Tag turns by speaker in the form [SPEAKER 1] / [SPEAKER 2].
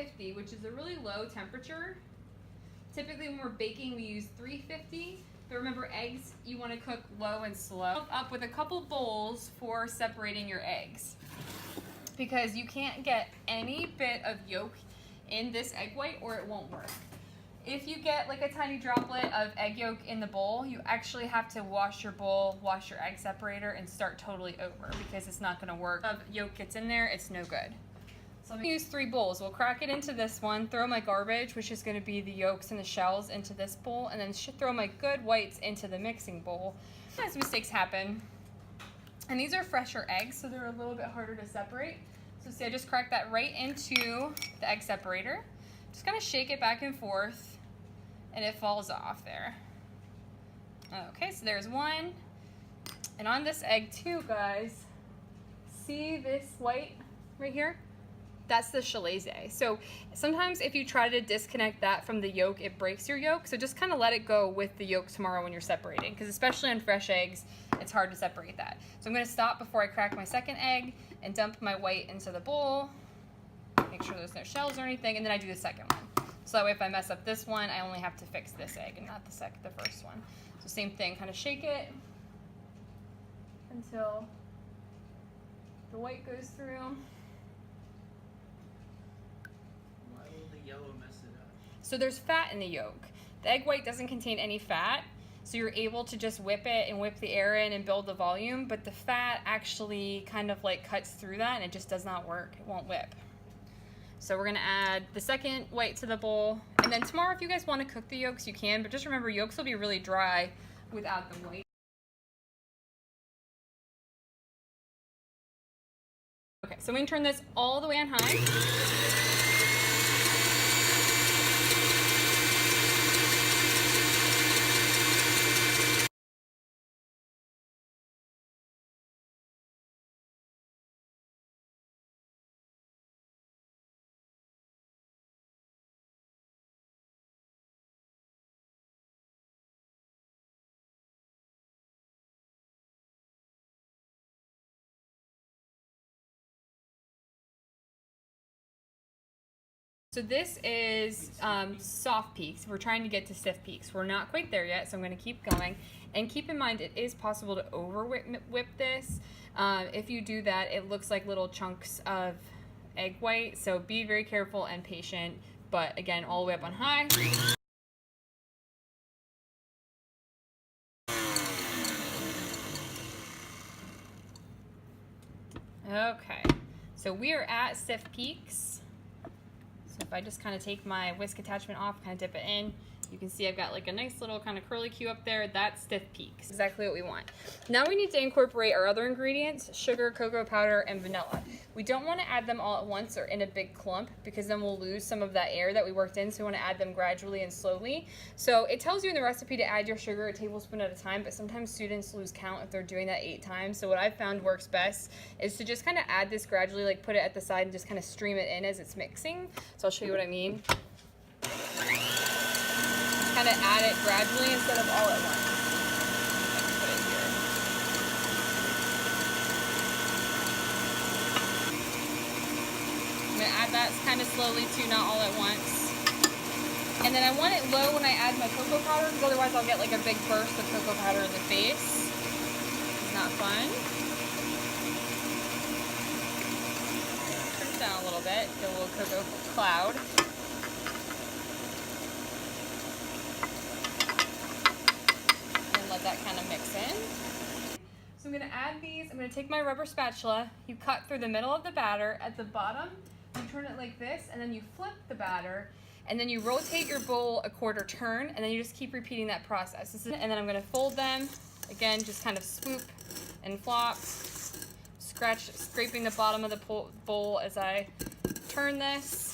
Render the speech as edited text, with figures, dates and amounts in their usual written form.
[SPEAKER 1] 50, which is a really low temperature. Typically when we're baking, we use 350. But remember, eggs, you want to cook low and slow. Up with a couple bowls for separating your eggs, because you can't get any bit of yolk in this egg white or it won't work. If you get like a tiny droplet of egg yolk in the bowl, you actually have to wash your bowl, wash your egg separator, and start totally over, because it's not going to work. If yolk gets in there, it's no good. So I'm going to use 3 bowls. We'll crack it into this one, throw my garbage, which is going to be the yolks and the shells, into this bowl, and then throw my good whites into the mixing bowl. Sometimes mistakes happen. And these are fresher eggs, so they're a little bit harder to separate. So see, I just cracked that right into the egg separator. Just kind of shake it back and forth, and it falls off there. Okay, so there's one. And on this egg too, guys, see this white right here? That's the Chalaise. So sometimes if you try to disconnect that from the yolk, it breaks your yolk. So just kind of let it go with the yolk tomorrow when you're separating, because especially on fresh eggs, it's hard to separate that. So I'm going to stop before I crack my second egg and dump my white into the bowl. Make sure there's no shells or anything, and then I do the second one. So that way if I mess up this one, I only have to fix this egg and not the first one. So same thing, kind of shake it until the white goes through.
[SPEAKER 2] Yellow mess it up.
[SPEAKER 1] So there's fat in the yolk. The egg white doesn't contain any fat, so you're able to just whip it and whip the air in and build the volume, but the fat actually kind of like cuts through that and it just does not work. It won't whip. So we're gonna add the second white to the bowl, and then tomorrow if you guys want to cook the yolks, you can, but just remember yolks will be really dry without the white. Okay, so we can turn this all the way on high. So this is soft peaks. We're trying to get to stiff peaks. We're not quite there yet, so I'm going to keep going. And keep in mind, it is possible to over whip this. If you do that, it looks like little chunks of egg white. So be very careful and patient. But again, all the way up on high. Okay, so we are at stiff peaks. So if I just kind of take my whisk attachment off, kind of dip it in, you can see I've got like a nice little kind of curly Q up there. That's stiff peaks. Exactly what we want. Now we need to incorporate our other ingredients, sugar, cocoa powder, and vanilla. We don't want to add them all at once or in a big clump, because then we'll lose some of that air that we worked in. So we want to add them gradually and slowly. So it tells you in the recipe to add your sugar a tablespoon at a time, but sometimes students lose count if they're doing that 8 times. So what I've found works best is to just kind of add this gradually, like put it at the side and just kind of stream it in as it's mixing. So I'll show you what I mean. Kind of add it gradually instead of all at once. I can put it here. I'm going to add that kind of slowly too, not all at once. And then I want it low when I add my cocoa powder, because otherwise I'll get like a big burst of cocoa powder in the face. It's not fun. Turn it down a little bit, get a little cocoa cloud. Let that kind of mix in. So I'm going to add these. I'm going to take my rubber spatula. You cut through the middle of the batter. At the bottom, you turn it like this, and then you flip the batter, and then you rotate your bowl a quarter turn, and then you just keep repeating that process. And then I'm going to fold them. Again, just kind of swoop and flop, scraping the bottom of the bowl as I turn this.